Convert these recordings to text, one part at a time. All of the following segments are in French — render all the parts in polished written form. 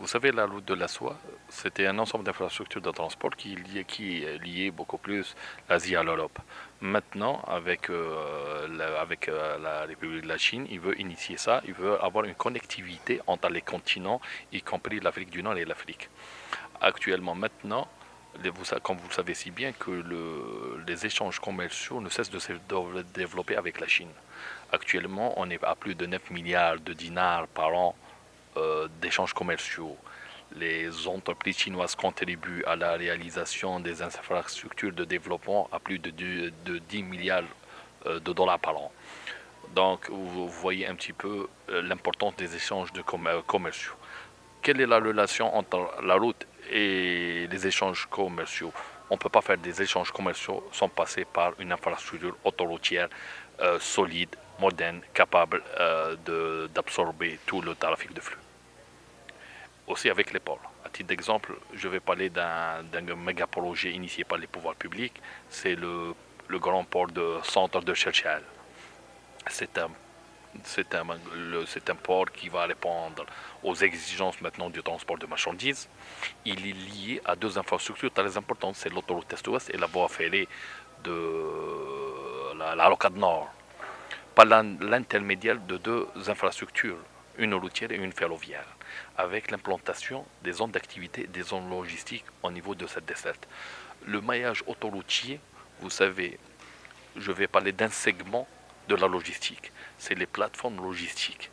Vous savez, la route de la soie, c'était un ensemble d'infrastructures de transport qui liait beaucoup plus l'Asie à l'Europe. Maintenant, avec la République de la Chine, il veut initier ça, il veut avoir une connectivité entre les continents, y compris l'Afrique du Nord et l'Afrique. Actuellement, maintenant, comme vous le savez si bien, que les échanges commerciaux ne cessent de se développer avec la Chine. Actuellement, on est à plus de 9 milliards de dinars par an d'échanges commerciaux. Les entreprises chinoises contribuent à la réalisation des infrastructures de développement à plus de 10 milliards de dollars par an. Donc, vous voyez un petit peu l'importance des échanges commerciaux. Quelle est la relation entre la route et les échanges commerciaux? On ne peut pas faire des échanges commerciaux sans passer par une infrastructure autoroutière solide, moderne, capable d'absorber tout le trafic de flux. Aussi avec les ports. À titre d'exemple, je vais parler d'un méga projet initié par les pouvoirs publics. C'est le grand port de centre de Seychelles. C'est un, c'est un port qui va répondre aux exigences maintenant du transport de marchandises. Il est lié à deux infrastructures très importantes, c'est l'autoroute Est-Ouest et la voie ferrée de la rocade Nord, par l'intermédiaire de deux infrastructures, une routière et une ferroviaire, avec l'implantation des zones d'activité, des zones logistiques au niveau de cette desserte. Le maillage autoroutier, vous savez, je vais parler d'un segment de la logistique, c'est les plateformes logistiques.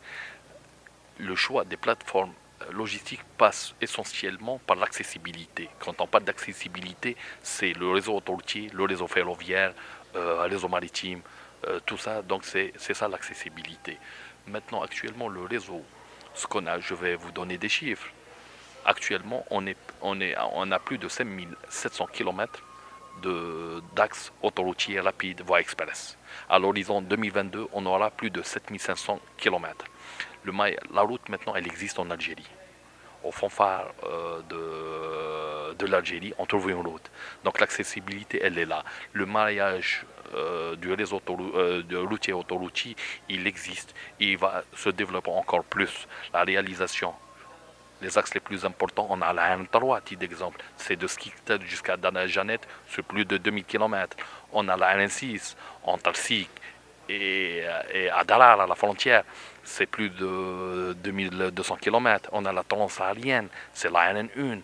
Le choix des plateformes logistiques passe essentiellement par l'accessibilité. Quand on parle d'accessibilité, c'est le réseau autoroutier, le réseau ferroviaire, le réseau maritime, tout ça. Donc c'est ça l'accessibilité. Maintenant, actuellement, le réseau, ce qu'on a, je vais vous donner des chiffres. Actuellement, on a plus de 5700 km d'axes autoroutiers rapides voie express. À l'horizon 2022, on aura plus de 7500 km. La route maintenant, elle existe en Algérie. Au fond phare de l'Algérie, on trouve une route. Donc l'accessibilité, elle est là. Le maillage du réseau routier autoroutier, il existe et il va se développer encore plus. La réalisation, les axes les plus importants, on a la N3, à titre d'exemple. C'est de Skikted jusqu'à Dana Janet sur plus de 2000 km. On a la N6 entre Sik et à Darar, à la frontière, c'est plus de 2200 km. On a la transsaharienne, c'est la NN1,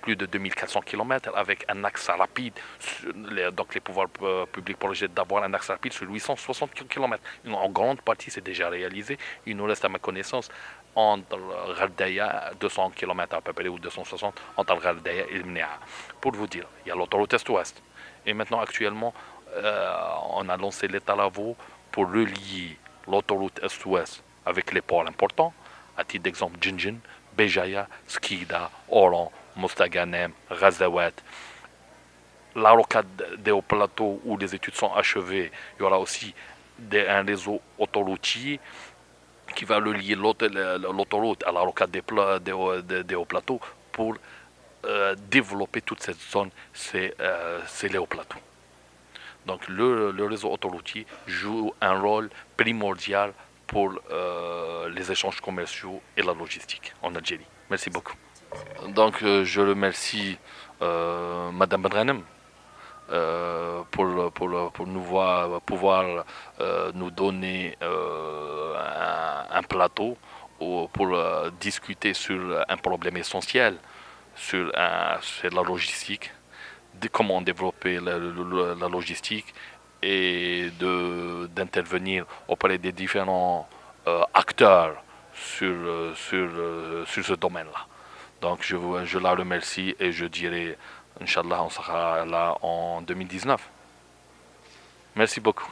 plus de 2400 km avec un axe rapide. Donc les pouvoirs publics projettent d'avoir un axe rapide sur 860 km. En grande partie, c'est déjà réalisé. Il nous reste, à ma connaissance, entre Ghardaïa, 200 km à peu près, ou 260, entre Ghardaïa et Mnéa. Pour vous dire, il y a l'autoroute Est-Ouest. Et maintenant, actuellement, on a lancé les travaux pour relier l'autoroute Est-Ouest avec les ports importants, à titre d'exemple Jinjin, Béjaïa, Skida, Oran, Mostaganem, Ghazawat. La rocade des hauts plateaux où les études sont achevées, il y aura aussi un réseau autoroutier qui va relier l'autoroute à la rocade des hauts plateaux pour développer toute cette zone, c'est les hauts plateaux. Donc le réseau autoroutier joue un rôle primordial pour les échanges commerciaux et la logistique en Algérie. Merci beaucoup. Donc je remercie Madame Benranem pour pouvoir nous donner un plateau pour discuter sur un problème essentiel, sur la logistique, de comment développer la logistique et d'intervenir auprès des différents acteurs sur ce domaine-là. Donc je la remercie et je dirais, Inch'Allah, on sera là en 2019. Merci beaucoup.